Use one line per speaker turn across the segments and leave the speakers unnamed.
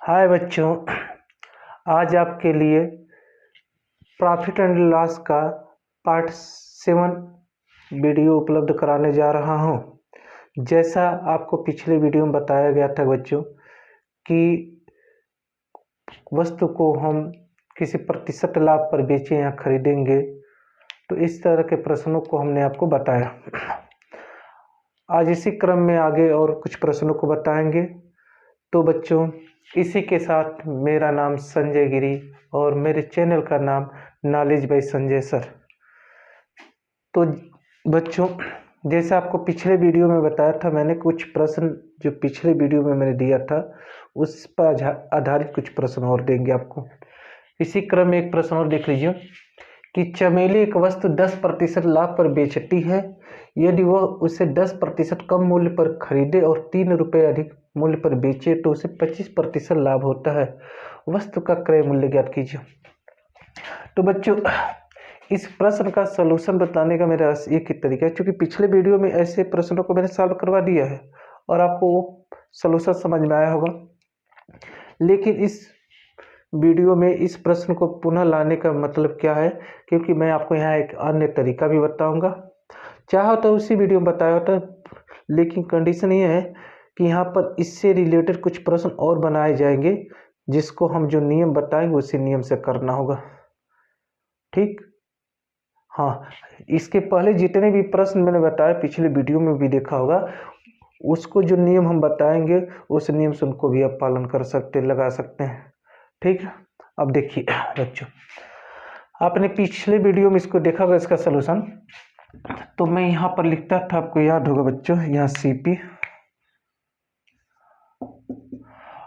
हाय बच्चों, आज आपके लिए प्रॉफिट एंड लॉस का पार्ट 7 वीडियो उपलब्ध कराने जा रहा हूं। जैसा आपको पिछले वीडियो में बताया गया था बच्चों कि वस्तु को हम किसी प्रतिशत लाभ पर बेचें या खरीदेंगे, तो इस तरह के प्रश्नों को हमने आपको बताया। आज इसी क्रम में आगे और कुछ प्रश्नों को बताएंगे। तो बच्चों, इसी के साथ मेरा नाम संजय गिरी और मेरे चैनल का नाम नॉलेज बाय संजय सर। तो बच्चों, जैसे आपको पिछले वीडियो में बताया था, मैंने कुछ प्रश्न जो पिछले वीडियो में मैंने दिया था उस पर आधारित कुछ प्रश्न और देंगे आपको। इसी क्रम में एक प्रश्न और देख लीजिए कि चमेली एक वस्तु 10% लाभ पर बेचती है। यदि वह उसे 10% कम मूल्य पर खरीदे और 3 रुपये अधिक मूल्य पर बेचे तो उसे 25% लाभ होता है। वस्तु का क्रय मूल्य ज्ञात कीजिए। तो बच्चों, इस प्रश्न का सलूशन बताने का मेरा एक ही तरीका है, क्योंकि पिछले वीडियो में ऐसे प्रश्नों को मैंने सॉल्व करवा दिया है और आपको वो सलूशन समझ में आया होगा। लेकिन इस वीडियो में इस प्रश्न को पुनः लाने का मतलब क्या है, क्योंकि मैं आपको यहाँ एक अन्य तरीका भी बताऊंगा। चाहो तो उसी वीडियो में बताया होता, लेकिन कंडीशन ये है कि यहाँ पर इससे रिलेटेड कुछ प्रश्न और बनाए जाएंगे, जिसको हम जो नियम बताएंगे उसी नियम से करना होगा। ठीक, हाँ। इसके पहले जितने भी प्रश्न मैंने बताया पिछले वीडियो में भी देखा होगा, उसको जो नियम हम बताएंगे उस नियम से उनको भी आप पालन कर सकते, लगा सकते हैं। ठीक है, अब देखिए बच्चों, आपने पिछले वीडियो में इसको देखा होगा, इसका सलूशन। तो मैं यहाँ पर लिखता था, आपको याद होगा बच्चों, यहाँ CP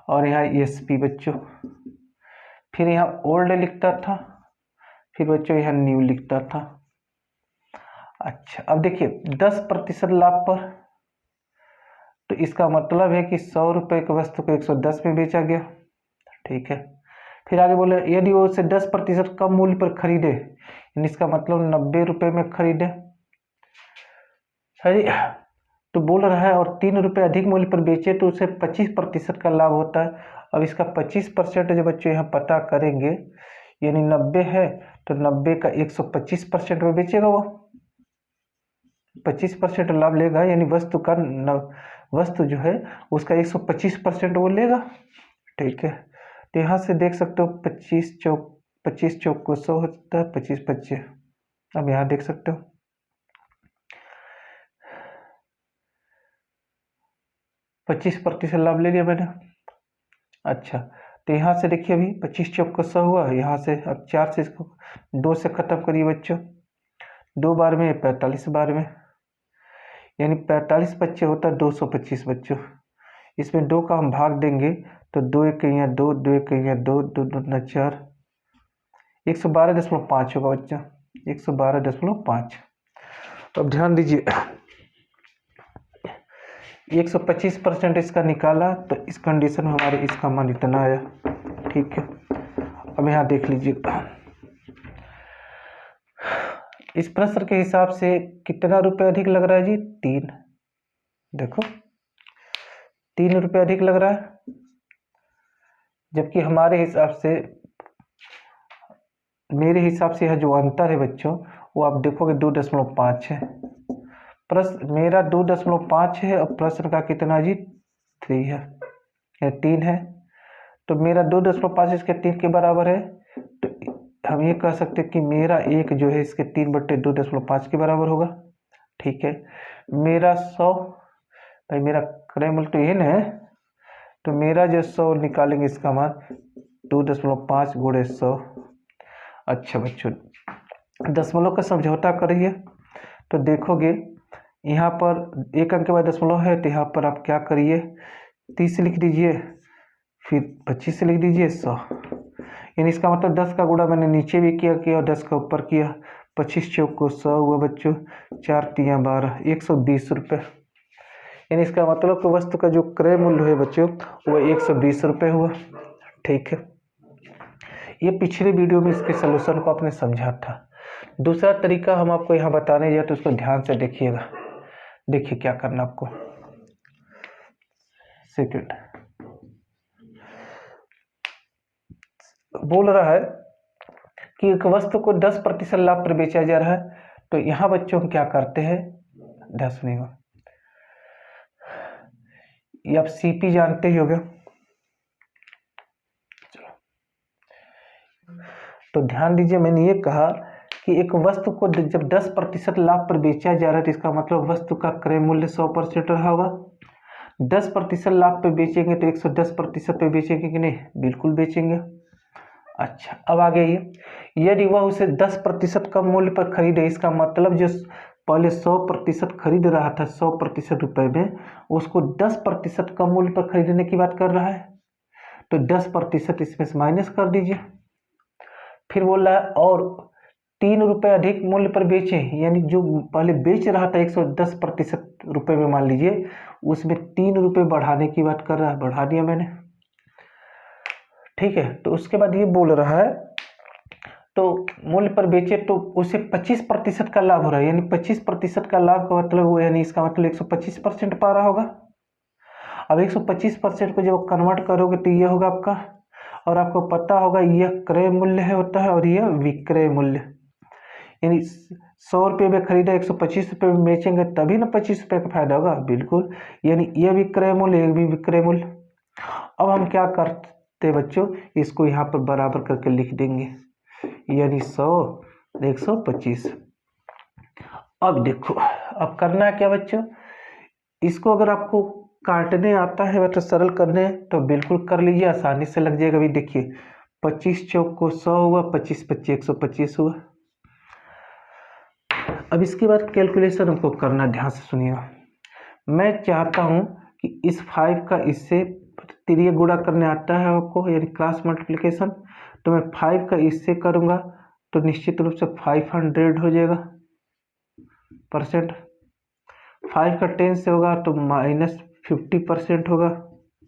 और यहाँ SP बच्चों, फिर यहाँ ओल्ड लिखता था, फिर बच्चों यहाँ न्यू लिखता था। अच्छा, अब देखिए 10% लाभ पर, तो इसका मतलब है कि 100 रुपये की वस्तु को 110 में बेचा गया। ठीक है, फिर आगे बोले यदि वो उसे 10% कम मूल्य पर खरीदे, यानी इसका मतलब 90 रुपये में खरीदे। सही, तो बोल रहा है और 3 रुपये अधिक मूल्य पर बेचे तो उसे 25% का लाभ होता है। अब इसका 25% जो बच्चों यहाँ पता करेंगे, यानी 90 है तो 90 का 125% में बेचेगा, वो 25% लाभ लेगा, यानी वस्तु जो है उसका 125% वो लेगा। ठीक है, तो यहाँ से देख सकते हो 25 चौक को 100 होता है, 25 25। अब यहाँ देख सकते हो 25% लाभ ले लिया मैंने। अच्छा, तो यहाँ से देखिए अभी 25 चौक को 100 हुआ, यहाँ से अब 4 से इसको 2 से खत्म करिए बच्चों, 2 बार में 45 बार में, यानी 45 बच्चे होता है 225 बच्चों। इसमें 2 का हम भाग देंगे तो 2 एक यहाँ 2, 2 एक यहाँ 2, 2 2 ना 4, 112.5 होगा बच्चा, 112.5। अब ध्यान दीजिए, 125% इसका निकाला तो इस कंडीशन में हमारे इसका मान इतना आया। ठीक है, अब यहाँ देख लीजिए, इस प्रश्न के हिसाब से कितना रुपये अधिक लग रहा है जी? 3। देखो 3 रुपये अधिक लग रहा है, जबकि हमारे हिसाब से, मेरे हिसाब से यह जो अंतर है बच्चों वो आप देखोगे 2.5 है। प्रश्न मेरा 2.5 है और प्रश्न का कितना जी? 3 है या 3 है, तो मेरा 2.5 इसके 3 के बराबर है। तो हम ये कह सकते हैं कि मेरा एक जो है इसके 3/2.5 के बराबर होगा। ठीक है, मेरा 100, भाई मेरा क्रय मूल्य तो ये ना है, तो मेरा जो 100 निकालेंगे इसका मान 2.5 गुणे 100। अच्छा बच्चों, दशमलव का समझौता करिए तो देखोगे यहाँ पर एक अंक के बाद दशमलव है, तो यहाँ पर आप क्या करिए, 30 लिख दीजिए, फिर 25 लिख दीजिए 100, यानी इसका मतलब 10 का गुणा मैंने नीचे भी किया और 10 का ऊपर किया। 25 चौक को 100 हुआ बच्चों, 4 तिया 12, 120 रुपये, यानी इसका मतलब कि वस्तु का जो क्रय मूल्य है बच्चों वो 120 रुपये हुआ। ठीक है, ये पिछले वीडियो में इसके सलूशन को आपने समझा था। दूसरा तरीका हम आपको यहाँ बताने जाए तो उसको ध्यान से देखिएगा। देखिए क्या करना आपको, सेकंड, बोल रहा है कि एक वस्तु को 10% लाभ पर बेचा जा रहा है, तो यहाँ बच्चों हम क्या करते हैं, ध्यान सुनिएगा, ये आप सीपी जानते ही होंगे। तो ध्यान दीजिए, मैंने ये कहा कि एक वस्तु को जब 10% लाभ पर बेचा जा रहा है तो इसका मतलब वस्तु का क्रय मूल्य 100% रहा होगा। 10% लाभ पे बेचेंगे तो 110% पे बेचेंगे कि नहीं, बिल्कुल बेचेंगे। अच्छा, अब आगे ये यदि वह उसे 10% कम मूल्य पर खरीदे, इसका मतलब जो पहले 100% खरीद रहा था 100% रुपए में, उसको 10% कम मूल्य पर खरीदने की बात कर रहा है, तो 10% इसमें से माइनस कर दीजिए। फिर बोल रहा है और 3 रुपये अधिक मूल्य पर बेचे, यानी जो पहले बेच रहा था 110% रुपये में, मान लीजिए उसमें 3 रुपये बढ़ाने की बात कर रहा है, बढ़ा दिया मैंने, ठीक है। तो उसके बाद ये बोल रहा है तो मूल्य पर बेचे तो उसे 25% का लाभ हो रहा है, यानी 25% का लाभ का मतलब वो, यानी इसका मतलब 125% पा रहा होगा। अब 125% को जब कन्वर्ट करोगे तो ये होगा आपका, और आपको पता होगा यह क्रय मूल्य है होता है और यह विक्रय मूल्य, यानी 100 रुपये में खरीदा 125 रुपये में बेचेंगे तभी ना 25 रुपये का फायदा होगा, बिल्कुल, यानी यह भी क्रय मूल्य, यह भी विक्रय मूल्य। अब हम क्या करते बच्चों, इसको यहाँ पर बराबर करके लिख देंगे, यानी 100 125। अब देखो, अब करना है क्या बच्चों, इसको अगर आपको काटने आता है मतलब सरल करने तो बिल्कुल कर लीजिए, आसानी से लग जाएगा। अभी देखिए 25 चौक को 100 हुआ, 25 25 125 हुआ। अब इसके बाद कैलकुलेशन हमको करना, ध्यान से सुनिएगा। मैं चाहता हूं कि इस 5 का इससे तिरिय गुणा करने आता है आपको, यानी क्रॉस मल्टीप्लिकेशन, तो मैं 5 का इससे करूंगा तो निश्चित रूप से 500 हो जाएगा %। 5 का 10 से होगा तो -50% होगा,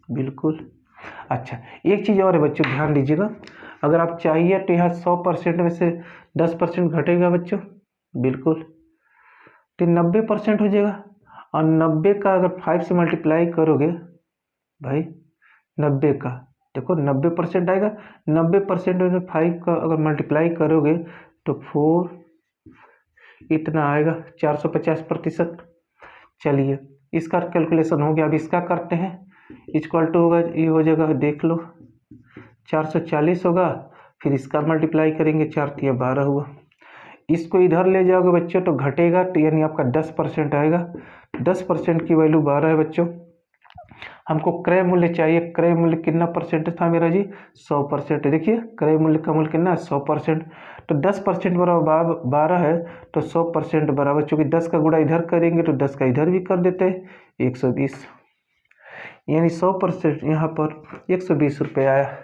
बिल्कुल। अच्छा, एक चीज़ और है बच्चों, ध्यान दीजिएगा, अगर आप चाहिए तो यहाँ 100% में से 10% घटेगा बच्चों, बिल्कुल, तो 90% हो जाएगा। और 90 का अगर 5 से मल्टीप्लाई करोगे भाई, 90 का देखो 90% आएगा, 90% में 5 का अगर मल्टीप्लाई करोगे तो 4 इतना आएगा, 450%। चलिए, इसका कैलकुलेशन हो गया। अब इसका करते हैं, इक्वल टू होगा, ये हो जाएगा, देख लो 440 होगा, फिर इसका मल्टीप्लाई करेंगे, 4 तिया 12 हुआ। इसको इधर ले जाओगे बच्चों तो घटेगा, तो यानी आपका 10% आएगा। 10% की वैल्यू 12 है बच्चों। हमको क्रय मूल्य चाहिए, क्रय मूल्य कितना परसेंट था मेरा जी, 100%। देखिए क्रय मूल्य का मूल्य कितना है, 100%, तो 10% बराबर 12 है, तो 100% बराबर, चूंकि 10 का गुणा इधर करेंगे तो 10 का इधर भी कर देते हैं, 120, यानी 100% यहाँ पर 120 रुपये आया।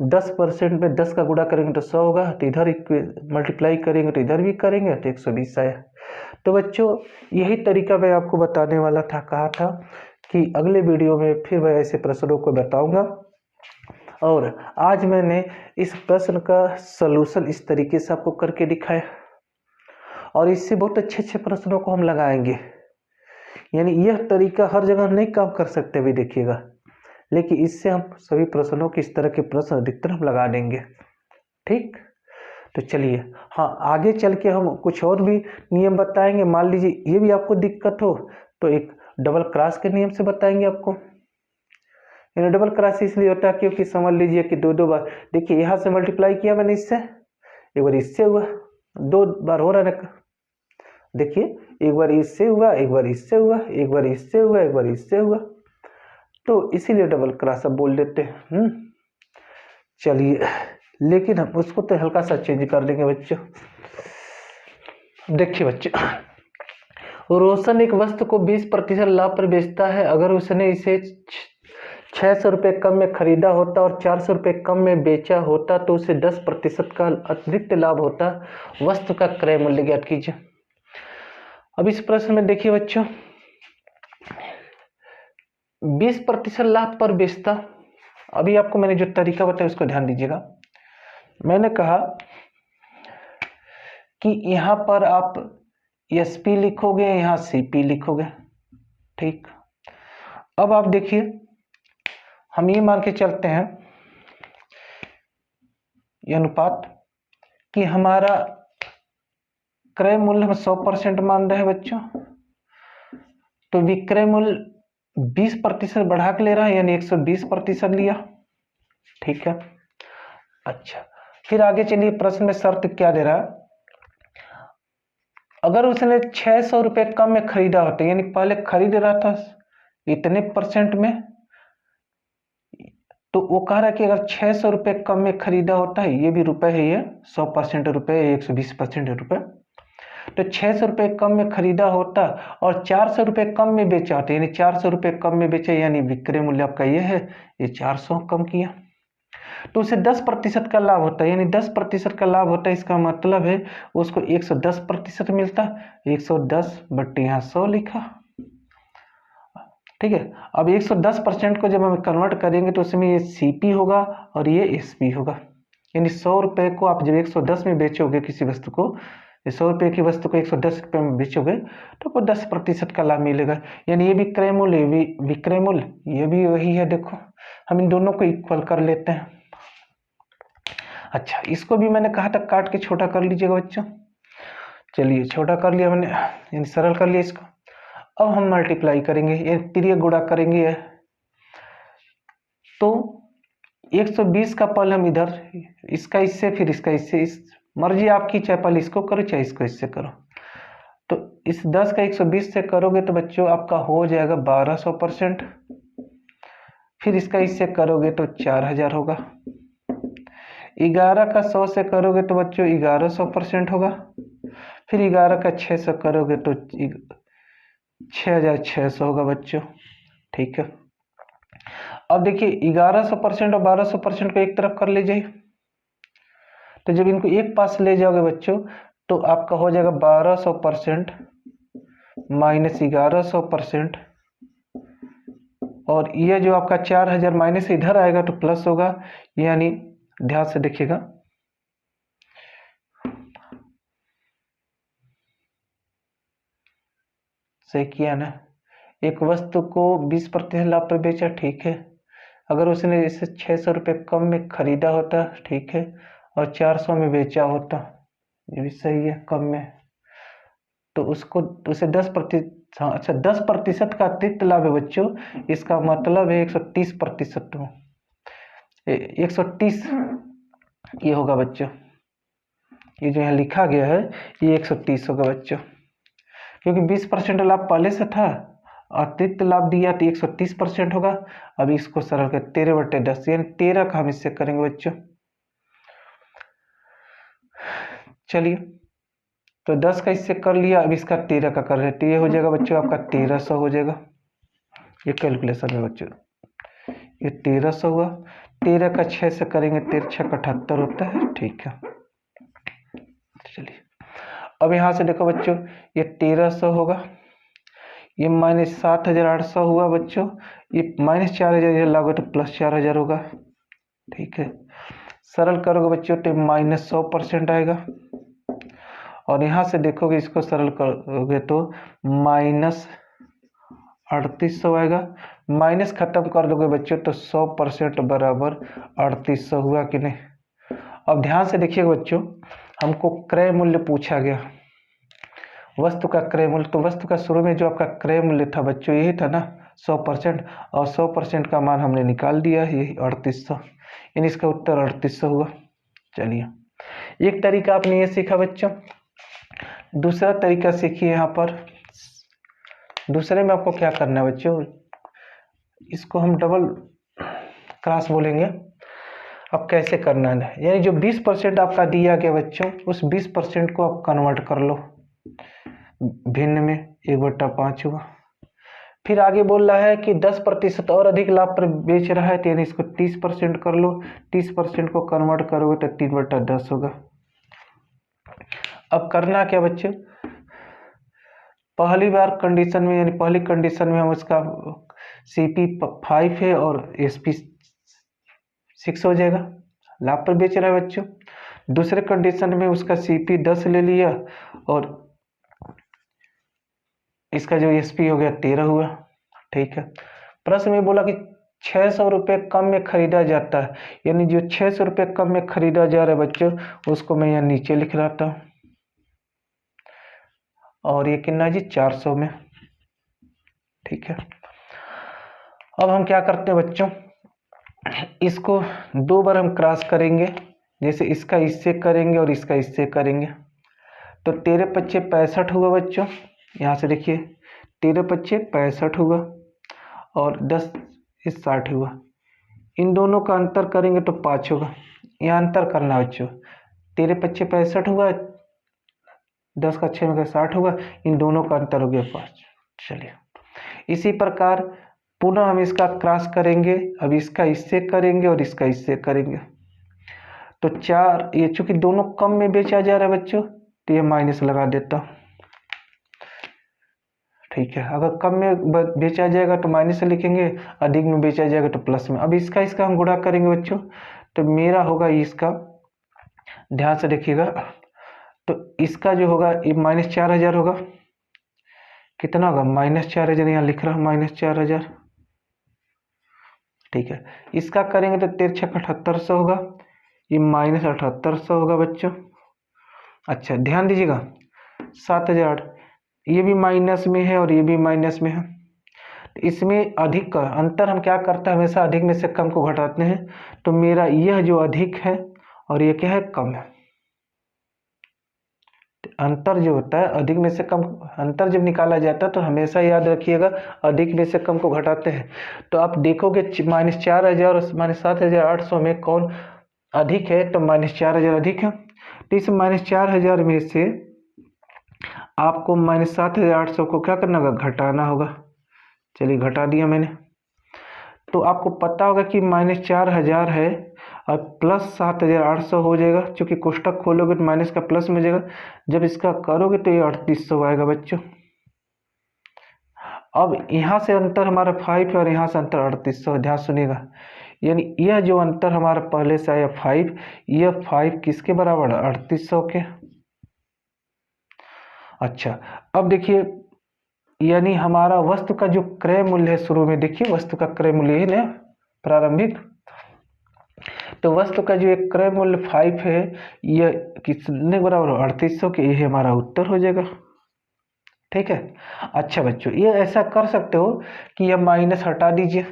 10% में 10 का गुणा करेंगे तो 100 होगा, तो इधर मल्टीप्लाई करेंगे तो इधर भी करेंगे तो 120 आया। तो बच्चों यही तरीका मैं आपको बताने वाला था, कहा था कि अगले वीडियो में फिर मैं ऐसे प्रश्नों को बताऊंगा। और आज मैंने इस प्रश्न का सलूशन इस तरीके से आपको करके दिखाया, और इससे बहुत अच्छे अच्छे प्रश्नों को हम लगाएंगे। यानी यह तरीका हर जगह नहीं काम कर सकते भी, देखिएगा, लेकिन इससे हम सभी प्रश्नों के इस तरह के प्रश्न अधिकतर हम लगा देंगे, ठीक। तो चलिए, हाँ, आगे चल के हम कुछ और भी नियम बताएंगे। मान लीजिए ये भी आपको दिक्कत हो तो एक डबल क्रॉस के नियम से बताएंगे आपको। यानी डबल क्रॉस इसलिए होता है क्योंकि समझ लीजिए कि दो बार, देखिए यहाँ से मल्टीप्लाई किया मैंने इससे, एक बार इससे हुआ, 2 बार हो रहा है ना, देखिए एक बार इससे हुआ, एक बार इससे हुआ, एक बार इससे हुआ, एक बार इससे हुआ, तो इसीलिए डबल क्रॉस अब बोल देते हैं। चलिए, लेकिन हम उसको तो हल्का सा चेंज कर देंगे बच्चों। देखिए बच्चे, रोशन एक वस्तु को 20% लाभ पर बेचता है। अगर उसने इसे 600 रुपये कम में खरीदा होता और 400 रुपये कम में बेचा होता तो उसे 10% का अतिरिक्त लाभ होता। वस्तु का क्रय मूल्य ज्ञात कीजिए। अब इस प्रश्न में देखिए बच्चों, 20% लाभ पर बेचता, अभी आपको मैंने जो तरीका बताया उसको ध्यान दीजिएगा। मैंने कहा कि यहाँ पर आप SP लिखोगे, यहाँ CP लिखोगे, ठीक। अब आप देखिए, हम ये मान के चलते हैं ये अनुपात कि हमारा क्रय मूल्य हम 100% मान रहे हैं बच्चों, तो विक्रय मूल्य 20% बढ़ा के ले रहा है, यानी 120% लिया। ठीक है। अच्छा, फिर आगे चलिए, प्रश्न में शर्त क्या दे रहा है, अगर उसने 600 रुपये कम में खरीदा होता, यानी पहले खरीद रहा था इतने परसेंट में, तो वो कह रहा है कि अगर 600 रुपये कम में खरीदा होता है, ये भी रुपए है, ये 100% रुपए, 120% रुपए, तो 600 रुपये कम में खरीदा होता और 400 रुपये कम में बेचा होता, यानी 400 रुपये कम में बेचे, यानी विक्रय मूल्य आपका ये है, ये 400 कम किया, तो उसे 10% का लाभ होता है, यानी 10% का लाभ होता है। इसका मतलब है उसको 110% मिलता, 110 बट्टे यहाँ 100 लिखा। ठीक है। अब 110% को जब हम कन्वर्ट करेंगे तो उसमें ये सीपी होगा और ये एसपी होगा, यानी 100 रुपये को आप जब 110 में बेचोगे किसी वस्तु को, 100 रुपये की वस्तु को 110 रुपये में बेचोगे तो आपको 10% का लाभ मिलेगा, यानी ये भी क्रय मूल्य, ये भी विक्रय मूल्य, ये भी वही है। देखो हम इन दोनों को इक्वल कर लेते हैं। अच्छा, इसको भी मैंने कहा था काट के छोटा कर लीजिएगा बच्चों। चलिए छोटा कर लिया मैंने, यानी सरल कर लिया इसको। अब हम मल्टीप्लाई करेंगे, ये तिर्यक गुणा करेंगे, तो 120 का पल हम इधर, इसका इससे, फिर इसका इससे, इस मर्जी आपकी, चाहे पल इसको करो चाहे इसको इससे करो। तो इस 10 का 120 से करोगे तो बच्चों आपका हो जाएगा 1200%, फिर इसका इससे करोगे तो 4000 होगा। 11 का 100 से करोगे तो बच्चों 1100% होगा, फिर 11 का 6 से करोगे तो 6600 होगा बच्चों। ठीक है। अब देखिए 1100% और 1200% को एक तरफ कर लीजिए, तो जब इनको एक पास ले जाओगे बच्चों तो आपका हो जाएगा 1200% माइनस 1100%, और ये जो आपका 4000 माइनस इधर आएगा तो प्लस होगा, यानी ध्यान से देखिएगा, सही किया ना। एक वस्तु को 20% लाभ पर बेचा, ठीक है, अगर उसने इसे 600 रुपये कम में खरीदा होता, ठीक है, और 400 में बेचा होता, ये भी सही है, कम में, तो उसको उसे 10%, हाँ अच्छा 10% का अतिरिक्त लाभ है बच्चों, इसका मतलब है 130%, 130 ये होगा बच्चों, ये जो यहाँ लिखा गया है ये 130 होगा बच्चों, क्योंकि 20% लाभ पहले से था, अतिरिक्त लाभ दिया तो 130% होगा। अब इसको सरल कर 13/10, यानी 13 का हम इससे करेंगे बच्चों। चलिए, तो 10 का इससे कर लिया, अब इसका 13 का कर रहे, तो ये हो जाएगा बच्चों आपका 1300 हो जाएगा, ये कैलकुलेशन है बच्चों, ये 1300 हुआ। 13 का 6 से करेंगे, 13 6 78 होता है। ठीक है। चलिए, अब यहाँ से देखो बच्चों, ये 1300 होगा, ये माइनस 7800 हुआ बच्चों, ये माइनस 4000 लागू तो प्लस 4000 होगा। ठीक है, सरल करोगे बच्चों तो माइनस 100% आएगा, और यहाँ से देखोगे इसको सरल करोगे तो माइनस 3800 आएगा, माइनस खत्म कर दोगे बच्चों तो 100% बराबर 3800 हुआ कि नहीं। अब ध्यान से देखिएगा बच्चों, हमको क्रय मूल्य पूछा गया, वस्तु का क्रय मूल्य, तो वस्तु का शुरू में जो आपका क्रय मूल्य था बच्चों यही था ना 100%, और 100% का मान हमने निकाल दिया, यही 3800, यानी इसका उत्तर 3800 हुआ। चलिए, एक तरीका आपने ये सीखा बच्चों, दूसरा तरीका सीखिए। यहाँ पर दूसरे में आपको क्या करना है बच्चों, इसको हम डबल क्रॉस बोलेंगे। अब कैसे करना है, यानी जो 20% आपका दिया गया बच्चों, उस 20% को आप कन्वर्ट कर लो भिन्न में, 1/5 हुआ। फिर आगे बोल रहा है कि 10% और अधिक लाभ पर बेच रहा है, तो यानी इसको 30% कर लो, 30% को कन्वर्ट करोगे तो 3/10 होगा। अब करना क्या बच्चे, पहली बार कंडीशन में, यानी पहली कंडीशन में हम उसका CP 5 है और SP 6 हो जाएगा, लाभ पर बेच रहा है बच्चों। दूसरे कंडीशन में उसका CP 10 ले लिया और इसका जो SP हो गया 13 हुआ। ठीक है, प्रश्न में बोला कि 600 रुपये कम में खरीदा जाता है, यानी जो 600 रुपये कम में खरीदा जा रहा है बच्चों, उसको मैं यहाँ नीचे लिख रहा था। और ये कितना जी, 400 में। ठीक है, अब हम क्या करते हैं बच्चों, इसको 2 बार हम क्रॉस करेंगे, जैसे इसका इससे करेंगे और इसका इससे करेंगे। तो 13×5 65 हुआ बच्चों, यहाँ से देखिए 13×5 65 हुआ और 10 इस 60 हुआ। इन दोनों का अंतर करेंगे तो 5 होगा। यहाँ अंतर करना है बच्चों, 13×5 65 हुआ, 10 का 6 में 60 हुआ, इन दोनों का अंतर हो गया 5। चलिए, इसी प्रकार पुनः हम इसका क्रॉस करेंगे। अब इसका इससे करेंगे और इसका इससे करेंगे। तो 4, ये चूंकि दोनों कम में बेचा जा रहा है बच्चों, तो ये माइनस लगा देता हूँ। ठीक है, अगर कम में बेचा जाएगा तो माइनस लिखेंगे, अधिक में बेचा जाएगा तो प्लस में। अब इसका हम गुणा करेंगे बच्चों, तो मेरा होगा इसका, ध्यान से देखिएगा, तो इसका जो होगा ये -4000 होगा। कितना होगा, -4000, यहाँ लिख रहा हूँ -4000। ठीक है, इसका करेंगे तो 13×6 = 7800 होगा, ये -7800 होगा बच्चों। अच्छा, ध्यान दीजिएगा, 7000 ये भी माइनस में है और ये भी माइनस में है। इसमें अधिक का अंतर हम क्या करते हैं, हमेशा अधिक में से कम को घटाते हैं। तो मेरा यह जो अधिक है और ये क्या है, कम है। अंतर जो होता है, अधिक में से कम अंतर जब निकाला जाता है तो हमेशा याद रखिएगा अधिक में से कम को घटाते हैं। तो आप देखोगे -4000 और -7800 में कौन अधिक है, तो -4000 अधिक है। तो इस -4000 में से आपको -7800 को क्या करना होगा, घटाना होगा। चलिए, घटा दिया मैंने। तो आपको पता होगा कि -4000 है और +7800 हो जाएगा, क्योंकि कोष्टक खोलोगे तो माइनस का प्लस में जाएगा। जब इसका करोगे तो ये 3800 आएगा बच्चों। अब यहाँ से अंतर हमारा 5 है और यहाँ से अंतर 3800 है, ध्यान सुनिएगा। यानी यह जो अंतर हमारा पहले से आया 5, यह 5 किसके बराबर है, 3800 के। अच्छा, अब देखिए, यानी हमारा वस्तु का जो क्रय मूल्य है, शुरू में देखिए वस्तु का क्रय मूल्य है प्रारंभिक, तो वस्तु का जो एक क्रय मूल्य 5 है, यह कितने बराबर, 3800 के। ये हमारा उत्तर हो जाएगा। ठीक है, अच्छा बच्चों, ये ऐसा कर सकते हो कि यह माइनस हटा दीजिए।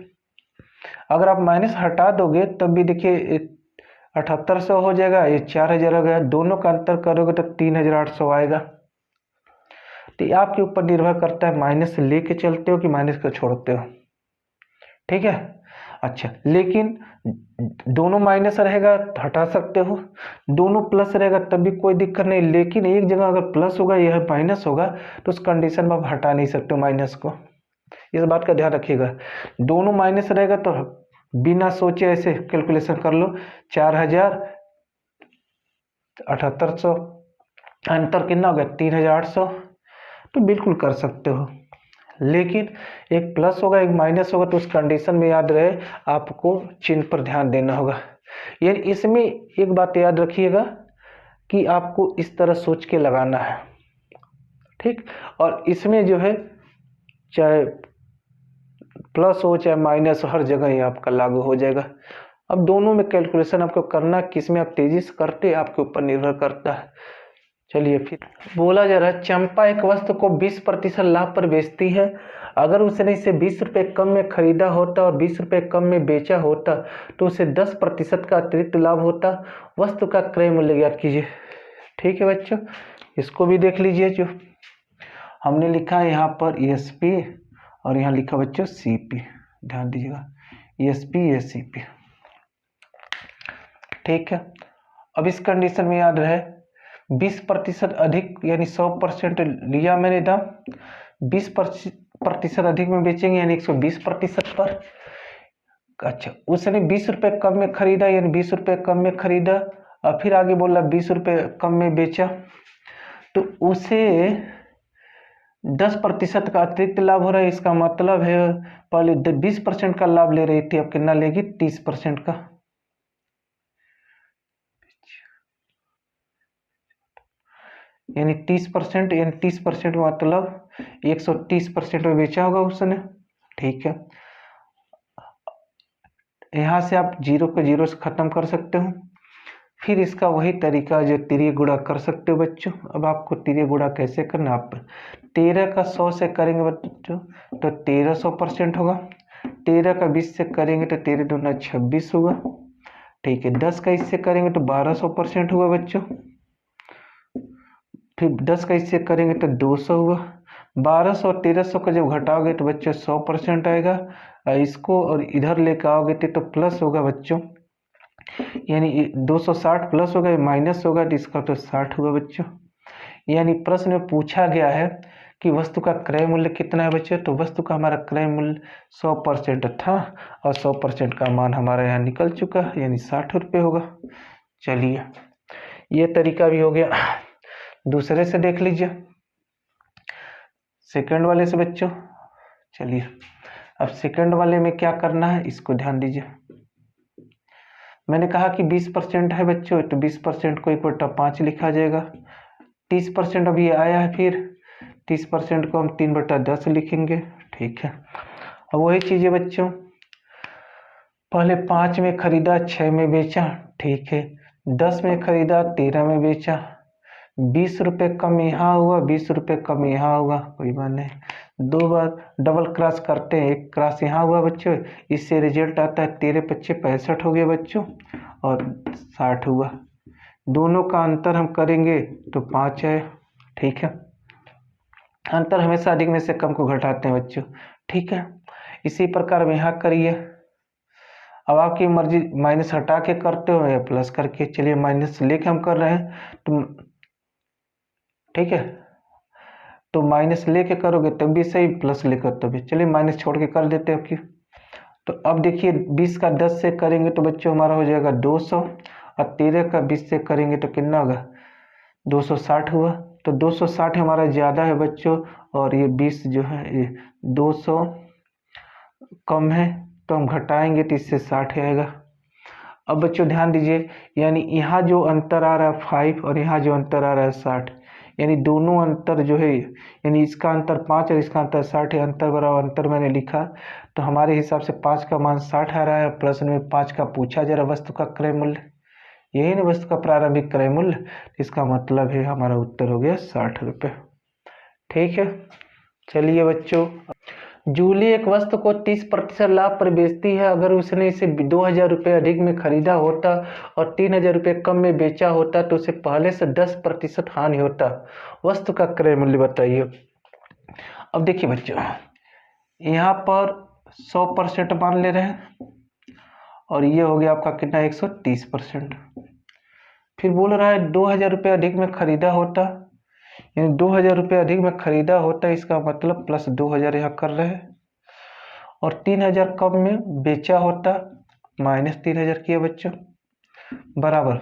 अगर आप माइनस हटा दोगे तब भी देखिए 7800 हो जाएगा, ये 4000 हो गया, दोनों का अंतर करोगे तो 3800 आएगा। तो ये आपके ऊपर निर्भर करता है, माइनस लेके चलते हो कि माइनस को छोड़ते हो। ठीक है, अच्छा, लेकिन दोनों माइनस रहेगा तो हटा सकते हो, दोनों प्लस रहेगा तब भी कोई दिक्कत नहीं। लेकिन एक जगह अगर प्लस होगा, यह माइनस होगा, तो उस कंडीशन में आप हटा नहीं सकते हो माइनस को। इस बात का ध्यान रखिएगा। दोनों माइनस रहेगा तो बिना सोचे ऐसे कैलकुलेशन कर लो, 4000 7800, अंतर कितना हो गया, 3800, तो बिल्कुल कर सकते हो। लेकिन एक प्लस होगा एक माइनस होगा, तो उस कंडीशन में याद रहे आपको चिन्ह पर ध्यान देना होगा। यानी इसमें एक बात याद रखिएगा कि आपको इस तरह सोच के लगाना है। ठीक, और इसमें जो है चाहे प्लस हो चाहे माइनस हो, हर जगह ये आपका लागू हो जाएगा। अब दोनों में कैलकुलेशन आपको करना, किस में आप तेजी से करते आपके ऊपर निर्भर करता है। चलिए, फिर बोला जा रहा है, चंपा एक वस्तु को 20% लाभ पर बेचती है। अगर उसने इसे 20 रुपये कम में खरीदा होता और 20 रुपये कम में बेचा होता तो उसे 10% का अतिरिक्त लाभ होता। वस्तु का क्रय मूल्य ज्ञात कीजिए। ठीक है बच्चों, इसको भी देख लीजिए। जो हमने लिखा है यहाँ पर ESP और यहाँ लिखा बच्चों CP, ध्यान दीजिएगा, ESP CP। ठीक है, अब इस कंडीशन में याद रहे 20% अधिक यानी 100% लिया मैंने दाम, 20% अधिक में बेचेंगे यानी 120% पर। अच्छा, उसने 20 रुपये कम में खरीदा यानी 20 रुपये कम में खरीदा और फिर आगे बोला 20 रुपये कम में बेचा, तो उसे 10% का अतिरिक्त लाभ हो रहा है। इसका मतलब है पहले 20% का लाभ ले रही थी, अब कितना लेगी, 30% का। यानी 30%, यानी 30% मतलब 130% में बेचा होगा उसने। ठीक है, यहाँ से आप जीरो को जीरो से ख़त्म कर सकते हो। फिर इसका वही तरीका जो तिर्य गुणा कर सकते हो बच्चों। अब आपको तिर्य गुणा कैसे करना, आप 13 का 100 से करेंगे बच्चों तो 1300% होगा। 13 का 20 से करेंगे तो 13 दूना 26 होगा। ठीक है, 10 का इससे करेंगे तो 1200% हुआ बच्चों। फिर 10 का इससे करेंगे तो 200 हुआ। 1200 और 1300 का जब घटाओगे तो बच्चों 100% आएगा। इसको और इधर लेकर आओगे तो प्लस होगा बच्चों, यानी 260 प्लस होगा, माइनस होगा तो इसका तो 60 हुआ बच्चों। यानी प्रश्न में पूछा गया है कि वस्तु का क्रय मूल्य कितना है बच्चों, तो वस्तु का हमारा क्रय मूल्य 100% था और 100% का मान हमारा यहाँ निकल चुका है, यानी 60 रुपये होगा। चलिए ये तरीका भी हो गया। दूसरे से देख लीजिए, सेकंड वाले से बच्चों। चलिए अब सेकंड वाले में क्या करना है इसको ध्यान दीजिए। मैंने कहा कि 20% है बच्चों, तो 20% को 1/5 लिखा जाएगा। 30% अभी आया है, फिर 30% को हम 3/10 लिखेंगे। ठीक है, अब वही चीज़ है बच्चों, पहले 5 में खरीदा 6 में बेचा। ठीक है, 10 में खरीदा 13 में बेचा। 20 रुपये कम यहाँ हुआ, 20 रुपये कम यहाँ हुआ, कोई बात नहीं। 2 बार डबल क्रॉस करते हैं, एक क्रॉस यहाँ हुआ बच्चों, इससे रिजल्ट आता है 13×5 = 65 हो गया बच्चों और 60 हुआ। दोनों का अंतर हम करेंगे तो 5 है। ठीक है, अंतर हमेशा अधिक में से कम को घटाते हैं बच्चों। ठीक है, इसी प्रकार में यहाँ करिए। अब आपकी मर्जी, माइनस हटा के करते हो या प्लस करके। चलिए माइनस लेके हम कर रहे हैं तो ठीक है, तो माइनस लेके करोगे तब भी सही, प्लस लेकर तब भी। चलिए माइनस छोड़ के कर देते हो कि। तो अब देखिए 20 का 10 से करेंगे तो बच्चों हमारा हो जाएगा 200 और 13 का 20 से करेंगे तो कितना होगा, 260 हुआ। तो 260 हमारा ज़्यादा है बच्चों और ये 20 जो है ये 200 कम है, तो हम घटाएंगे तो इससे 60 आएगा। अब बच्चों ध्यान दीजिए, यानी यहाँ जो अंतर आ रहा है 5 और यहाँ जो अंतर आ रहा है 60, यानी दोनों अंतर जो है, यानी इसका अंतर 5 और इसका अंतर 60 है, अंतर बराबर अंतर मैंने लिखा। तो हमारे हिसाब से 5 का मान 60 आ रहा है। प्रश्न में 5 का पूछा जा रहा है वस्तु का क्रय मूल्य, यही ना वस्तु का प्रारंभिक क्रय मूल्य। इसका मतलब है हमारा उत्तर हो गया 60 रुपये। ठीक है, चलिए बच्चों, जूली एक वस्तु को 30% लाभ पर बेचती है। अगर उसने इसे 2000 रुपये अधिक में खरीदा होता और 3000 रुपये कम में बेचा होता तो उसे पहले से 10% हानि होता। वस्तु का क्रय मूल्य बताइए। अब देखिए बच्चों, यहाँ पर 100% मान ले रहे हैं और ये हो गया आपका कितना, 130%। फिर बोल रहा है 2000 रुपये अधिक में खरीदा होता, यानी 2000 रुपये अधिक में खरीदा होता, इसका मतलब प्लस 2000 यहाँ कर रहे हैं, और 3000 कम में बेचा होता, माइनस 3000 किया बच्चों, बराबर।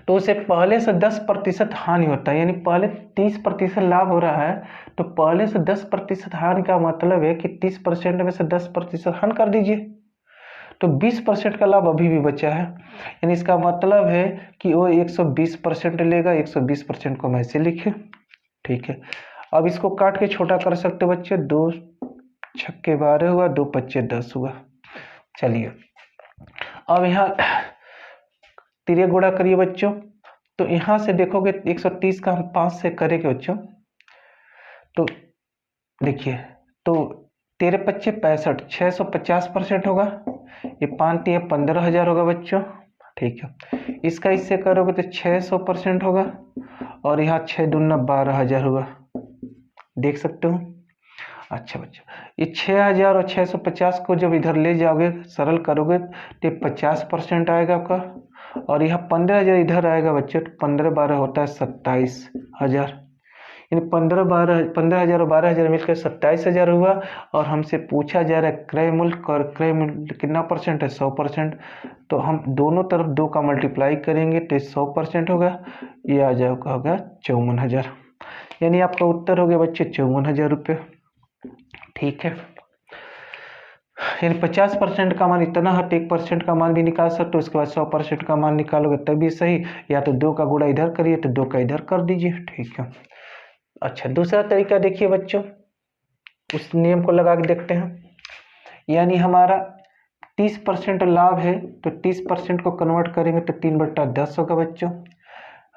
तो उसे पहले से 10% हानि होता है, यानी पहले 30% लाभ हो रहा है, तो पहले से 10% हानि का मतलब है कि 30% में से 10% हानि कर दीजिए, तो 20% का लाभ अभी भी बचा है। यानी इसका मतलब है कि वो 120% लेगा। 120% को हम ऐसे लिखे। ठीक है, अब इसको काट के छोटा कर सकते हो बच्चे, 2 छक्के 12 हुआ, 2 पच्चे 10 हुआ। चलिए अब यहाँ तिर्य गुणा करिए बच्चों। तो यहाँ से देखोगे 130 का हम 5 से करेंगे बच्चों, तो देखिए, तो 13 पच्चे 65, 650% होगा। ये 5 3 15,000 होगा बच्चों। ठीक है, इसका इससे करोगे तो 600% होगा और यहाँ 6 दूना 12,000 होगा, देख सकते हो। अच्छा बच्चों, ये 6000 और 650 को जब इधर ले जाओगे सरल करोगे तो 50% आएगा आपका, और यहाँ 15,000 इधर आएगा बच्चों, तो 15 12 होता है 27,000, यानी 15,000 और 12,000 मिलकर 27,000 हुआ। और हमसे पूछा जा रहा है क्रय मूल्य, और क्रय मूल्य कितना परसेंट है, 100%। तो हम दोनों तरफ 2 का मल्टीप्लाई करेंगे तो 100% होगा, ये आ जाएगा होगा 54,000, यानी आपका उत्तर हो गया बच्चे 54,000 रुपये। ठीक है, यानी 50% का मान इतना है, 1% का मान भी निकाल सकते हो, उसके बाद 100% का मान निकालोगे तभी सही, या तो 2 का गुणा इधर करिए तो 2 का इधर कर दीजिए। ठीक है, अच्छा दूसरा तरीका देखिए बच्चों, उस नियम को लगा के देखते हैं। यानी हमारा 30% लाभ है तो 30% को कन्वर्ट करेंगे तो 3/10 होगा बच्चों।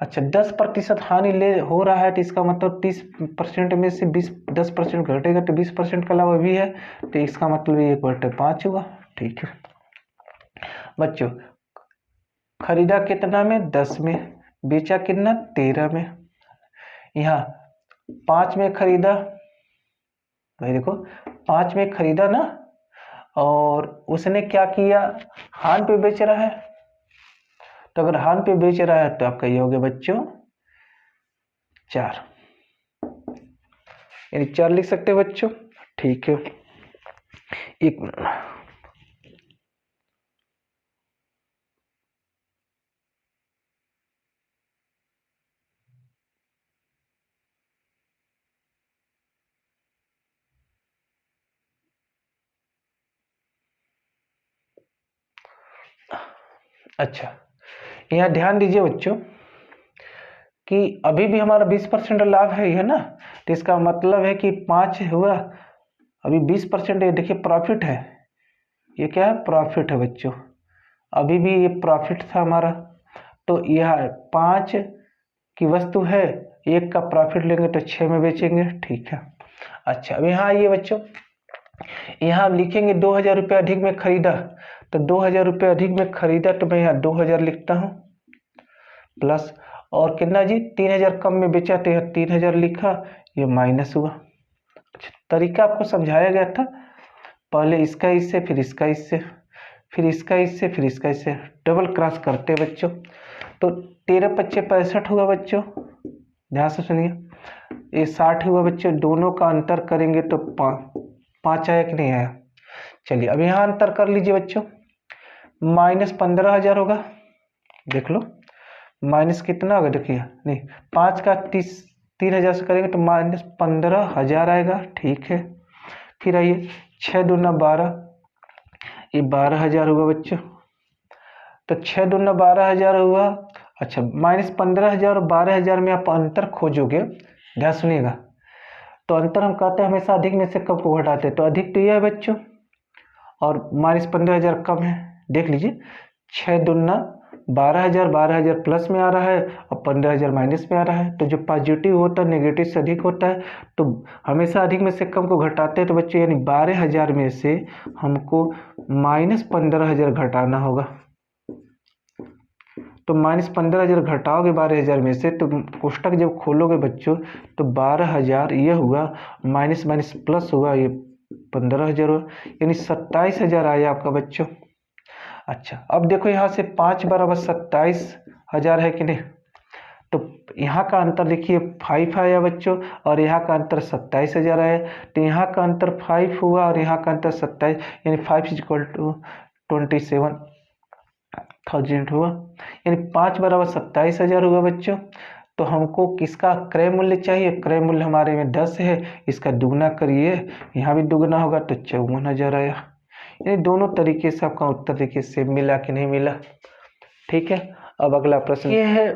अच्छा 10% हानि ले हो रहा है तो इसका मतलब 30% में से 10% घटेगा तो 20% का लाभ अभी है, तो इसका मतलब 1/5 हुआ। ठीक है बच्चों, खरीदा कितना में? 10 में, बेचा कितना? 13 में। यहाँ 5 में खरीदा, भाई देखो 5 में खरीदा ना, और उसने क्या किया? हान पे बेच रहा है, तो अगर हान पे बेच रहा है तो आपका ये हो गया बच्चों 4, यानी 4 लिख सकते हैं बच्चों। ठीक है, एक मिनट। अच्छा यहाँ ध्यान दीजिए बच्चों कि अभी भी हमारा 20% लाभ है, ये ना, तो इसका मतलब है कि 5 हुआ, अभी 20% देखिए प्रॉफिट है, ये क्या है? प्रॉफिट है बच्चों, अभी भी ये प्रॉफिट था हमारा। तो यह 5 की वस्तु है, 1 का प्रॉफिट लेंगे तो 6 में बेचेंगे। ठीक है। अच्छा अब यहाँ आइए बच्चों, यहाँ लिखेंगे 2000 रुपये अधिक में खरीदा, तो 2000 रुपये अधिक में खरीदा तो मैं यहाँ 2000 लिखता हूँ, प्लस और कितना जी? 3000 कम में बेचा तो यहाँ 3000 लिखा, ये माइनस हुआ। अच्छा, तरीका आपको समझाया गया था, पहले इसका इससे, फिर इसका इससे, फिर इसका इससे, फिर इसका इससे, डबल क्रॉस करते बच्चों। तो 13×5 = 65 हुआ बच्चों, ध्यान से सुनिए, ये 60 हुआ बच्चों। दोनों का अंतर करेंगे तो 5 आया कि नहीं आया? चलिए अब यहाँ अंतर कर लीजिए बच्चों, -15,000 होगा, देख लो माइनस कितना होगा, देखिए नहीं 5 का 3,000 से करेंगे तो -15,000 आएगा। ठीक है, फिर आइए 6 दूना 12, ये 12,000 हुआ बच्चों, तो 6 दूना 12,000 हुआ। अच्छा -15,000 और 12,000 में आप अंतर खोजोगे, ध्यान सुनिएगा, तो अंतर हम कहते हैं हमेशा अधिक में से कम को घटाते हैं, तो अधिक तो यह है बच्चों, और -15,000 कम है। देख लीजिए 6 दूना 12,000, 12,000 प्लस में आ रहा है और 15,000 माइनस में आ रहा है, तो जो पॉजिटिव होता है नेगेटिव से अधिक होता है, तो हमेशा अधिक में से कम को घटाते हैं। तो बच्चों यानी 12,000 में से हमको -15,000 घटाना होगा, तो -15,000 घटाओगे 12,000 में से, तो कोष्टक जब खोलोगे बच्चों तो 12,000 ये हुआ, माइनस माइनस प्लस हुआ, ये 15,000 हुआ, यानी 27,000 आया आपका बच्चों। अच्छा अब देखो यहाँ से 5 = 27,000 है कि नहीं, तो यहाँ का अंतर देखिए 5 आया बच्चों, और यहाँ का अंतर 27,000 आया, तो यहाँ का अंतर 5 हुआ और यहाँ का अंतर 27, यानी 5 = 27,000 हुआ, यानी 5 = 27,000 हुआ बच्चों। तो हमको किसका क्रय मूल्य चाहिए? क्रय मूल्य हमारे में 10 है, इसका दुगना करिए, यहाँ भी दुगना होगा तो 54,000 आया। यानी दोनों तरीके से आपका उत्तर देखिए सेम मिला कि नहीं मिला। ठीक है, अब अगला प्रश्न ये है,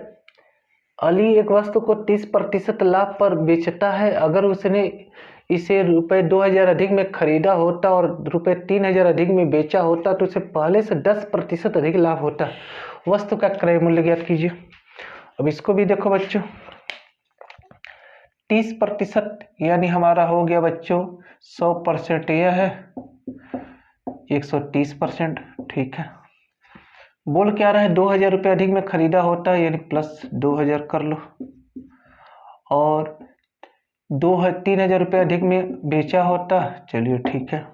अली एक वस्तु को 30% लाभ पर बेचता है, अगर उसने इसे ₹2,000 अधिक में खरीदा होता और ₹3,000 अधिक में बेचा होता तो उसे पहले से 10% अधिक लाभ होता। वस्तु का क्रय मूल्य ज्ञात कीजिए। अब इसको भी देखो बच्चों, 30% यानी हमारा हो गया बच्चों 100%, यह है 130%। ठीक है, बोल क्या रहा है? 2,000 रुपये अधिक में खरीदा होता है, यानी प्लस 2,000 कर लो, और 3,000 रुपये अधिक में बेचा होता, चलिए ठीक है।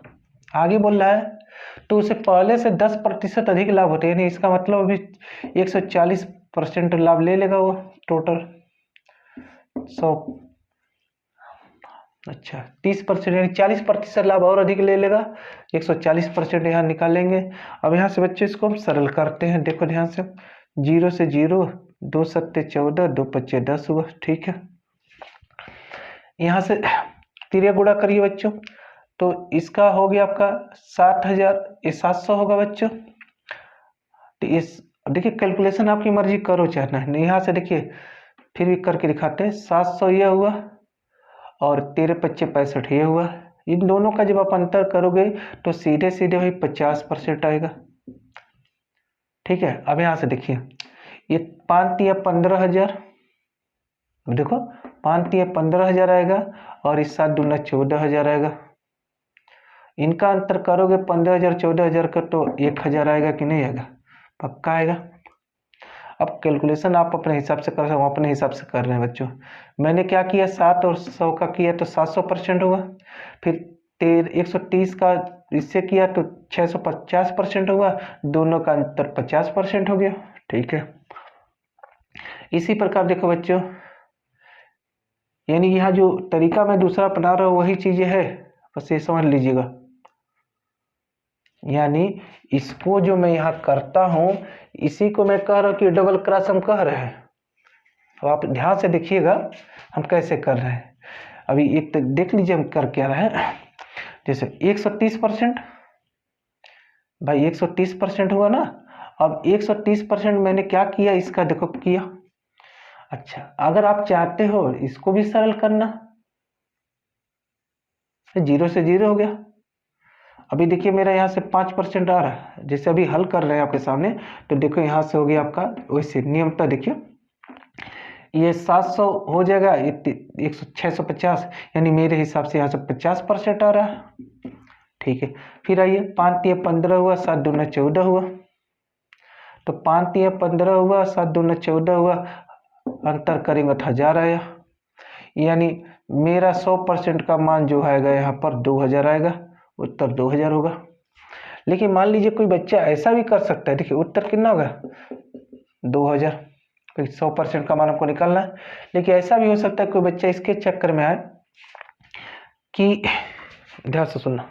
आगे बोल रहा है तो उसे पहले से 10% अधिक लाभ होते, यानी इसका मतलब अभी 140% लाभ ले लेगा वो टोटल 100। अच्छा 30% यानी 40% लाभ और अधिक ले लेगा, 140% यहाँ निकालेंगे। अब यहाँ से बच्चे इसको हम सरल करते हैं, देखो ध्यान से, 0 से 0, 2 7 14, 2 5 10 हुआ। ठीक है, यहाँ से तिरिया गुणा करिए बच्चों, तो इसका हो गया आपका 60,000, ये 700 होगा बच्चों। तो इस देखिए कैलकुलेशन आपकी मर्जी करो चाहे नहीं, यहाँ से देखिए फिर भी करके दिखाते हैं, 700 ये हुआ और 13 × 5 = 65 ये हुआ, इन दोनों का जब आप अंतर करोगे तो सीधे सीधे वही 50% आएगा। ठीक है, अब यहाँ से देखिए, ये 5 या 15,000, देखो 5 या 15,000 आएगा और इस 7 दूना 14,000 आएगा। इनका अंतर करोगे 15,000 14,000 का तो 1,000 आएगा कि नहीं आएगा? पक्का आएगा। अब कैलकुलेशन आप अपने हिसाब से कर सकते हो, अपने हिसाब से कर रहे हैं बच्चों। मैंने क्या किया, 7 और 100 का किया तो 700% हुआ, फिर 130 का इससे किया तो 650% हुआ, दोनों का अंतर 50% हो गया। ठीक है, इसी प्रकार देखो बच्चों, यानी यहाँ जो तरीका मैं दूसरा अपना रहा हूँ वही चीजें है, बस ये समझ लीजिएगा। यानी इसको जो मैं यहाँ करता हूँ इसी को मैं कह रहा हूँ कि डबल क्रॉस हम कह रहे हैं। तो आप ध्यान से देखिएगा हम कैसे कर रहे हैं। अभी एक तो देख लीजिए हम कर क्या रहे हैं। जैसे 130%, भाई 130% हुआ ना। अब 130% मैंने क्या किया, इसका देखो किया। अच्छा, अगर आप चाहते हो इसको भी सरल करना, 0 से 0 हो गया। अभी देखिए मेरा यहाँ से 5% आ रहा है, जैसे अभी हल कर रहे हैं आपके सामने, तो देखो यहाँ से हो गया आपका वैसे नियमता। देखिए ये 700 हो जाएगा, ये 650, यानी मेरे हिसाब से यहाँ से 50% आ रहा है। ठीक है, फिर आइए 5 या 15 हुआ, 7 दूना 14 हुआ, तो 5 या 15 हुआ, 7 दूना 14 हुआ, अंतर करेंगे तो 1000 आया, यानी मेरा 100% का मान जो आएगा यहाँ पर 2000 आएगा, उत्तर 2000 होगा। लेकिन मान लीजिए कोई बच्चा ऐसा भी कर सकता है, देखिए उत्तर कितना होगा 2000, 100% का मान हमको निकालना है। लेकिन ऐसा भी हो सकता है कोई बच्चा इसके चक्कर में आए कि, ध्यान से सुनना,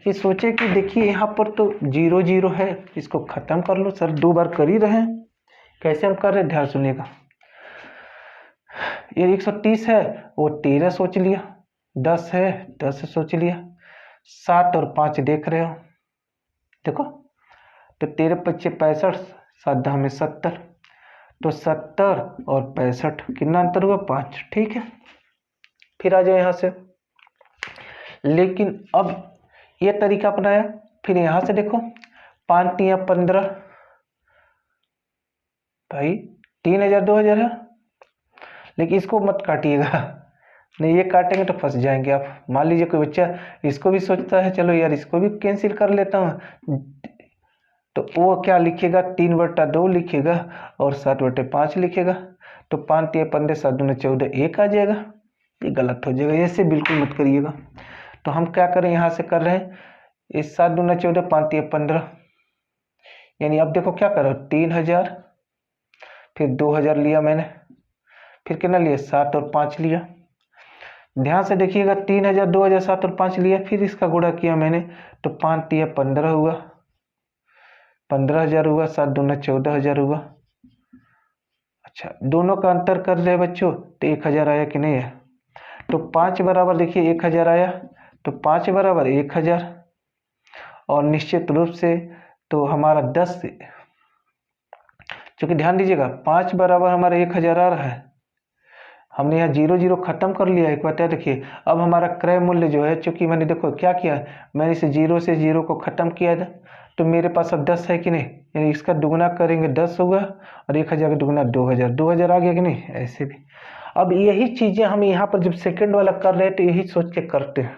ये सोचे कि देखिए यहाँ पर तो 0 0 है, इसको खत्म कर लो। सर 2 बार कर ही रहे हैं, कैसे हम कर रहे हैं, ध्यान सुनिएगा। ये 130 है, वो 13 सोच लिया, 10 है 10 सोच लिया, 7 और 5 देख रहे हो, देखो तो 13 25 65, 7 10 में 70, तो 70 और 65 कितना अंतर हुआ 5। ठीक है, फिर आ जाए यहाँ से। लेकिन अब ये तरीका अपनाया, फिर यहाँ से देखो 5 या 15, भाई 3000 2000 है, लेकिन इसको मत काटिएगा, नहीं ये काटेंगे तो फंस जाएंगे आप। मान लीजिए कोई बच्चा इसको भी सोचता है, चलो यार इसको भी कैंसिल कर लेता हूँ, तो वो क्या लिखेगा 3/2 लिखेगा और 7/5 लिखेगा, तो 5 या 15 7 दूना 14 1 आ जाएगा, ये गलत हो जाएगा, ऐसे बिल्कुल मत करिएगा। तो हम क्या करें, यहाँ से कर रहे हैं, इस 7 दूना 14 5 या 15, यानी अब देखो क्या करो 3000, फिर 2000 लिया मैंने, फिर कितना लिया 7 और 5 लिया। ध्यान से देखिएगा 3000 2000 7 और 5 लिया, फिर इसका गुणा किया मैंने, तो 5 या 15 हुआ, 15,000 हुआ, 7 दूना 14,000 हुआ। अच्छा, दोनों का अंतर कर रहे बच्चों, तो 1000 आया कि नहीं है, तो 5 बराबर देखिए 1000 आया, तो 5 बराबर 1000, और निश्चित रूप से तो हमारा 10, चूंकि ध्यान दीजिएगा 5 बराबर हमारा 1000 आ रहा है, हमने यहाँ 0 0 खत्म कर लिया। एक बात याद रखिए, अब हमारा क्रय मूल्य जो है, चूंकि मैंने देखो क्या किया, मैंने इसे 0 से 0 को खत्म किया था, तो मेरे पास अब 10 है कि नहीं, यानी इसका दुगुना करेंगे 10 होगा, और 1000 का दुगुना 2000, 2000 आ गया कि नहीं, ऐसे भी। अब यही चीजें हम यहाँ पर जब सेकंड वाला कर रहे हैं तो यही सोच के करते हैं।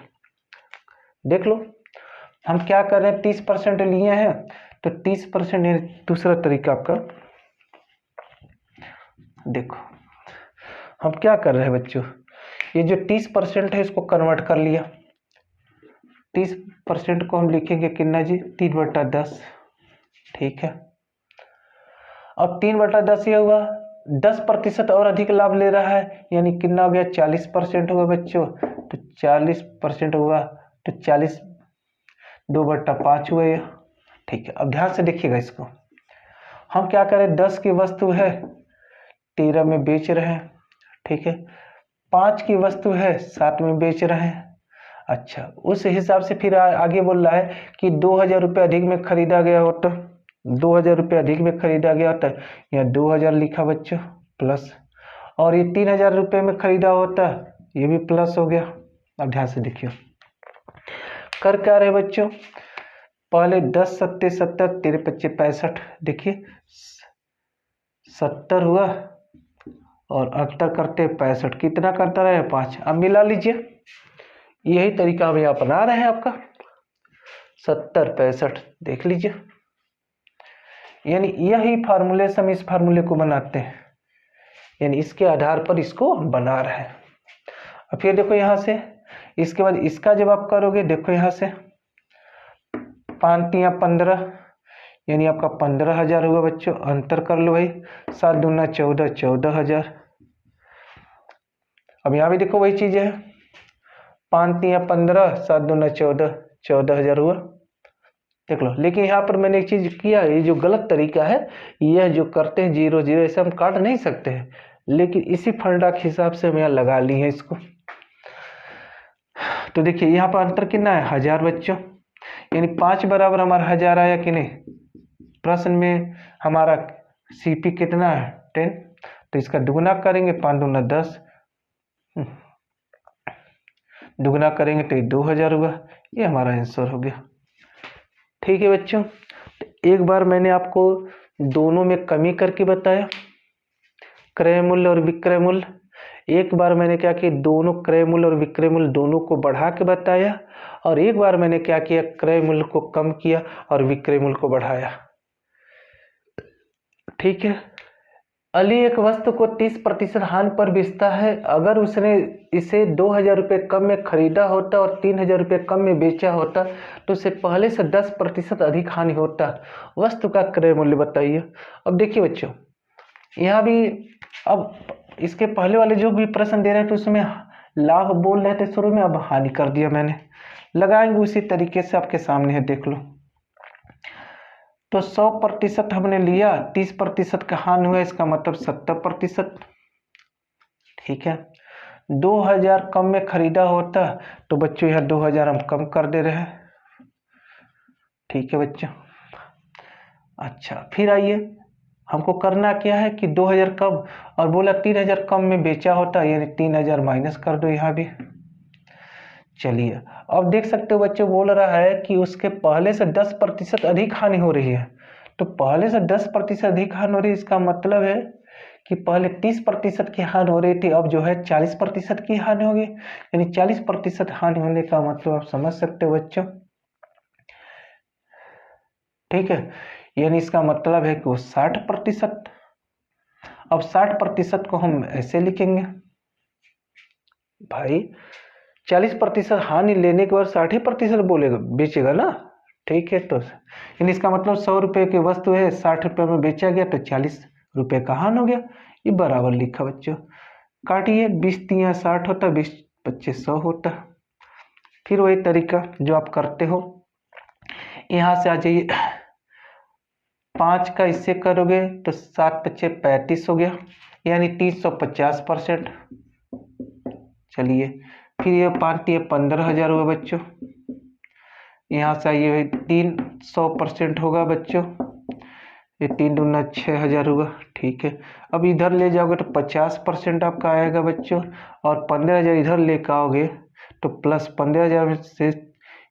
देख लो हम क्या कर रहे हैं, 30% लिए हैं, तो 30% दूसरा तरीका आपका देखो, हम क्या कर रहे हैं बच्चों, ये जो 30% है इसको कन्वर्ट कर लिया, 30% को हम लिखेंगे कितना जी 3/10। ठीक है, अब 3/10 ये हुआ, 10% और अधिक लाभ ले रहा है, यानी कितना हो गया 40% हुआ बच्चों, तो 40% हुआ, तो 40 2/5 हुआ ये। ठीक है, अब ध्यान से देखिएगा इसको, हम क्या करें, 10 की वस्तु है 13 में बेच रहे हैं, ठीक है, 5 की वस्तु है 7 में बेच रहे हैं। अच्छा, उस हिसाब से फिर आगे बोल रहा है कि 2000 रुपये अधिक में खरीदा गया होता, 2000 रुपये अधिक में खरीदा गया होता, यहाँ 2000 लिखा बच्चों प्लस, और ये 3000 रुपये में खरीदा होता, ये भी प्लस हो गया। अब ध्यान से देखिए, कर क्या रहे बच्चों, पहले 10 सत्ते 70, 13 पच्चे 65, देखिए 70 हुआ और अंतर करते 65, कितना करता रहे 5। अब मिला लीजिए, यही तरीका हम यहाँ अपना रहे हैं आपका 70 65, देख लीजिए, यानी यही फार्मूले से हम इस फार्मूले को बनाते हैं, यानी इसके आधार पर इसको हम बना रहे हैं। अब फिर देखो यहाँ से, इसके बाद इसका जब आप करोगे, देखो यहाँ से 5 तिया 15, यानी आपका 15,000 हुआ बच्चों। अंतर कर लो भाई, 7 दूना 14, 14,000। अब यहाँ भी देखो वही चीज है, 5 तिया 15, 7 दूना 14, 14,000 हुआ, देख लो। लेकिन यहाँ पर मैंने एक चीज किया, ये जो गलत तरीका है, यह जो करते हैं 0 0 ऐसे हम काट नहीं सकते हैं, लेकिन इसी फंडा के हिसाब से हम यहाँ लगा ली है इसको। तो देखिए यहाँ पर अंतर कितना है, 1000 बच्चों, यानी 5 बराबर हमारा 1000 आया कि नहीं। प्रश्न में हमारा सीपी कितना है 10, तो इसका दुगुना करेंगे, 5 दूना 10, दुगुना करेंगे तो 2000 हुआ, ये हमारा आंसर हो गया। ठीक है बच्चों, तो एक बार मैंने आपको दोनों में कमी करके बताया, क्रय मूल्य और विक्रय मूल्य। एक बार मैंने क्या किया, दोनों क्रय मूल्य और विक्रय मूल्य दोनों को बढ़ा के बताया, और एक बार मैंने क्या किया, क्रय मूल्य को कम किया और विक्रय मूल्य को बढ़ाया। ठीक है, अली एक वस्तु को 30% हानि पर बेचता है। अगर उसने इसे 2,000 रुपये कम में खरीदा होता और 3,000 रुपये कम में बेचा होता तो उसे पहले से 10% अधिक हानि होता। वस्तु का क्रय मूल्य बताइए। अब देखिए बच्चों, यहाँ भी अब इसके पहले वाले जो भी प्रश्न दे रहे थे उसमें लाभ बोल रहे थे शुरू में, अब हानि कर दिया मैंने। लगाएंगे उसी तरीके से, आपके सामने है, देख लो। तो 100% हमने लिया, 30% का हानि हुआ, इसका मतलब 70%। ठीक है, 2,000 कम में खरीदा होता तो बच्चों यहाँ 2,000 हम कम कर दे रहे हैं। ठीक है बच्चों, अच्छा फिर आइए, हमको करना क्या है कि 2,000 कम और बोला 3,000 कम में बेचा होता, यानी 3,000 माइनस कर दो यहाँ भी। चलिए, अब देख सकते हो बच्चों, बोल रहा है कि उसके पहले से 10% अधिक हानि हो रही है। तो पहले से 10% अधिक हानि हो रही है, इसका मतलब है कि पहले 30% की हानि हो रही थी, अब जो है 40% की हानि होगी, यानी 40% हानि होने का मतलब आप समझ सकते हो बच्चों। ठीक है, यानी इसका मतलब है कि वो 60%। अब 60% को हम ऐसे लिखेंगे भाई, 40% हानि लेने के बाद 60% बोलेगा, बेचेगा ना। ठीक है, तो यानी इसका मतलब 100 रुपये की वस्तु है, 60 रुपये में बेचा गया तो 40 रुपये का हानि हो गया। ये बराबर लिखा बच्चों, काटिए, 20 तिया 60 होता, 20 25 100 होता। फिर वही तरीका जो आप करते हो, यहाँ से आ जाइए, 5 का इससे करोगे तो 7 पच्चे 35 हो गया, यानी 350%। चलिए, फिर ये 5 तिया 15,000 हुआ बच्चों। यहाँ से आइए, 300% होगा बच्चों, ये 3 दूना 6,000 हुआ। ठीक है, अब इधर ले जाओगे तो 50% आपका आएगा बच्चों, और 15,000 इधर लेकर आओगे तो प्लस 15,000 में से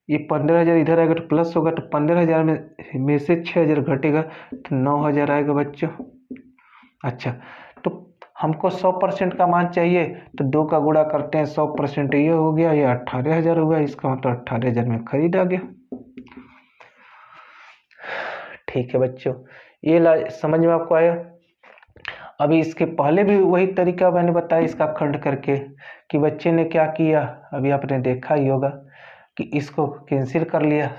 ये 15,000 इधर आएगा तो प्लस होगा, तो 15,000 में से 6,000 घटेगा तो 9,000 आएगा बच्चों। अच्छा, तो हमको 100% का मान चाहिए, तो 2 का गुणा करते हैं, 100% ये हो गया, ये 18,000 हुआ, इसका मतलब 18,000 में खरीद आ गया। ठीक है बच्चों, ये समझ में आपको आया। अभी इसके पहले भी वही तरीका मैंने बताया इसका खंड करके, कि बच्चे ने क्या किया, अभी आपने देखा ही होगा कि इसको कैंसिल कर लिया,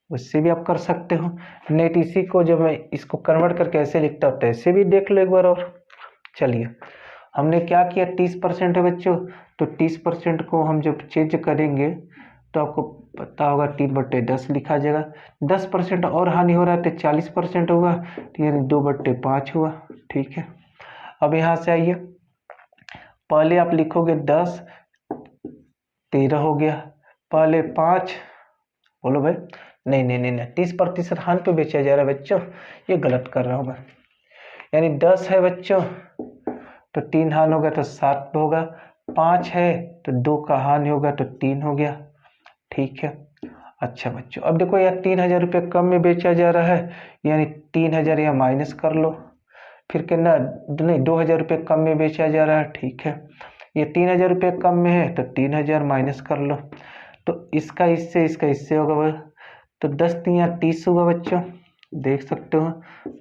उससे भी आप कर सकते हो। नेट इसी को जब मैं इसको कन्वर्ट करके ऐसे लिखता हूँ, तो ऐसे भी देख लो एक बार और। चलिए, हमने क्या किया, 30% है बच्चों, तो 30% को हम जब चेंज करेंगे तो आपको पता होगा 3/10 लिखा जाएगा। 10% और हानि हो रहा है तो 40% होगा, तो यानी 2/5 हुआ। ठीक है, अब यहाँ से आइए, पहले आप लिखोगे 10, 13 हो गया, पहले 5, बोलो भाई, नहीं नहीं नहीं नहीं, 30% हानि पे बेचा जा रहा है बच्चों, ये गलत कर रहा हूँ मैं। यानी 10 है बच्चों तो 3 हानि होगा तो 7 होगा, 5 है तो 2 का हानि होगा तो 3 हो गया। ठीक है, अच्छा बच्चों, अब देखो यार 3,000 रुपये कम में बेचा जा रहा है, यानी 3,000 यहाँ माइनस कर लो। फिर कहना नहीं, 2,000 रुपये कम में बेचा जा रहा है, ठीक है। ये 3,000 रुपये कम में है तो 3,000 माइनस कर लो। तो इसका इससे होगा, तो 10 तिया 30 हुआ बच्चों, देख सकते हो।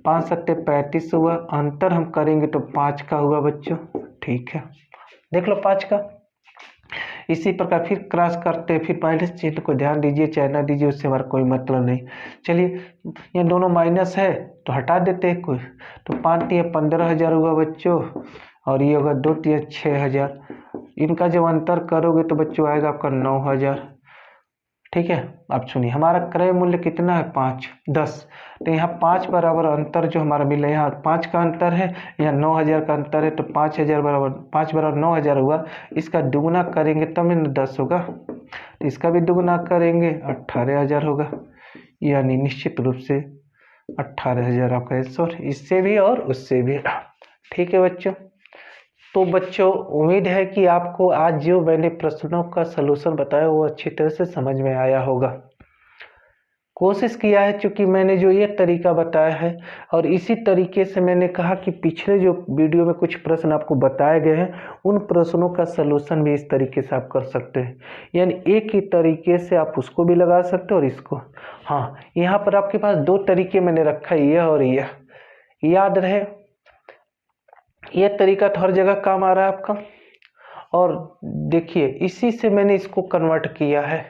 5 सत्ते 35 हुआ, अंतर हम करेंगे तो 5 का हुआ बच्चों, ठीक है। देख लो 5 का। इसी प्रकार फिर क्रॉस करते हैं, फिर माइनस चिन्ह को ध्यान दीजिए चाहे ना दीजिए, उससे हमारा कोई मतलब नहीं। चलिए ये दोनों माइनस है तो हटा देते हैं कोई, तो 5 तिया 15,000 हुआ बच्चों, और ये होगा 2 तिया 6,000। इनका जब अंतर करोगे तो बच्चों आएगा आपका 9,000, ठीक है। अब सुनिए, हमारा क्रय मूल्य कितना है 5, 10, तो यहाँ 5 बराबर अंतर जो हमारा मिला, यहाँ 5 का अंतर है, यहाँ 9,000 का अंतर है, तो 5,000 बराबर 5 बराबर 9,000 हुआ। इसका दुगुना करेंगे तब न 10 होगा, तो इसका भी दुगुना करेंगे 18,000 होगा, यानी निश्चित रूप से 18,000 आपका आंसर, इससे भी और उससे भी, ठीक है बच्चों। तो बच्चों उम्मीद है कि आपको आज जो मैंने प्रश्नों का सलूशन बताया वो अच्छी तरह से समझ में आया होगा। कोशिश किया है, चूंकि मैंने जो ये तरीका बताया है, और इसी तरीके से मैंने कहा कि पिछले जो वीडियो में कुछ प्रश्न आपको बताए गए हैं, उन प्रश्नों का सलूशन भी इस तरीके से आप कर सकते हैं, यानी एक ही तरीके से आप उसको भी लगा सकते हो और इसको। हाँ, यहाँ पर आपके पास 2 तरीके मैंने रखा है, यह और यह, याद रहे। यह तरीका तो हर जगह काम आ रहा है आपका, और देखिए इसी से मैंने इसको कन्वर्ट किया है।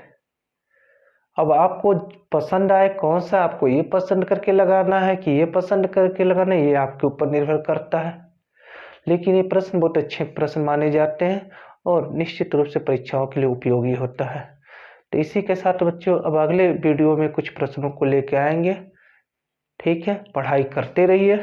अब आपको पसंद आए कौन सा, आपको ये पसंद करके लगाना है कि ये पसंद करके लगाना है, ये आपके ऊपर निर्भर करता है। लेकिन ये प्रश्न बहुत अच्छे प्रश्न माने जाते हैं और निश्चित रूप से परीक्षाओं के लिए उपयोगी होता है। तो इसी के साथ बच्चों अब अगले वीडियो में कुछ प्रश्नों को लेके आएंगे, ठीक है। पढ़ाई करते रहिए।